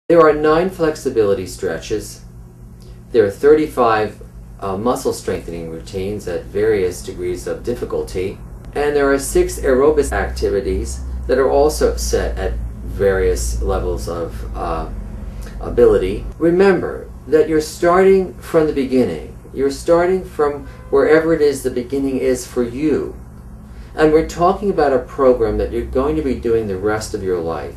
There are 9 flexibility stretches. There are 35 muscle strengthening routines at various degrees of difficulty. And there are 6 aerobic activities that are also set at various levels of ability. Remember that you're starting from the beginning. You're starting from wherever it is the beginning is for you. And we're talking about a program that you're going to be doing the rest of your life.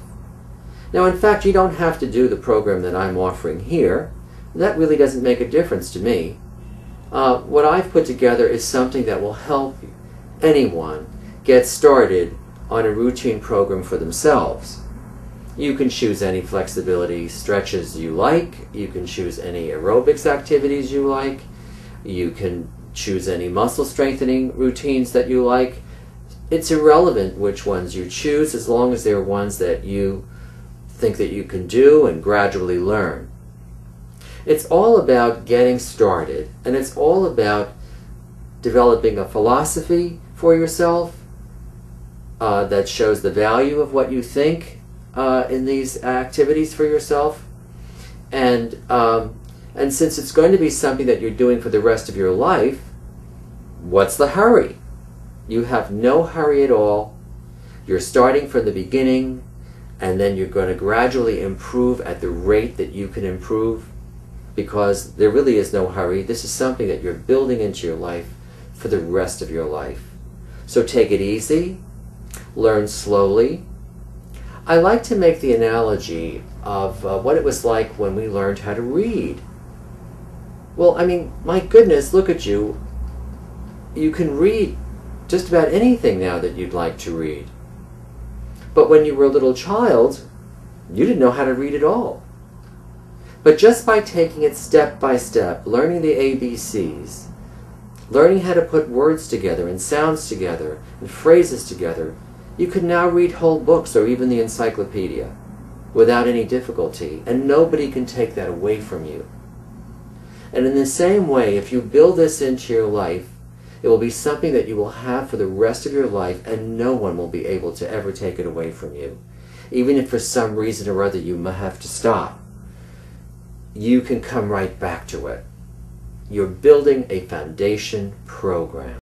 Now, in fact, you don't have to do the program that I'm offering here. That really doesn't make a difference to me. What I've put together is something that will help anyone get started on a routine program for themselves. You can choose any flexibility stretches you like. You can choose any aerobics activities you like. You can choose any muscle strengthening routines that you like. It's irrelevant which ones you choose as long as they're ones that you think that you can do and gradually learn. It's all about getting started, and it's all about developing a philosophy for yourself that shows the value of what you think in these activities for yourself. And since it's going to be something that you're doing for the rest of your life, what's the hurry? You have no hurry at all. You're starting from the beginning, and then you're going to gradually improve at the rate that you can improve, because there really is no hurry. This is something that you're building into your life for the rest of your life. So take it easy, learn slowly. I like to make the analogy of what it was like when we learned how to read. Well, I mean, my goodness, look at you. You can read just about anything now that you'd like to read. But when you were a little child, you didn't know how to read at all. But just by taking it step by step, learning the ABCs, learning how to put words together and sounds together and phrases together, you can now read whole books or even the encyclopedia without any difficulty, and nobody can take that away from you. And in the same way, if you build this into your life, it will be something that you will have for the rest of your life, and no one will be able to ever take it away from you. Even if for some reason or other you may have to stop, you can come right back to it. You're building a foundation program.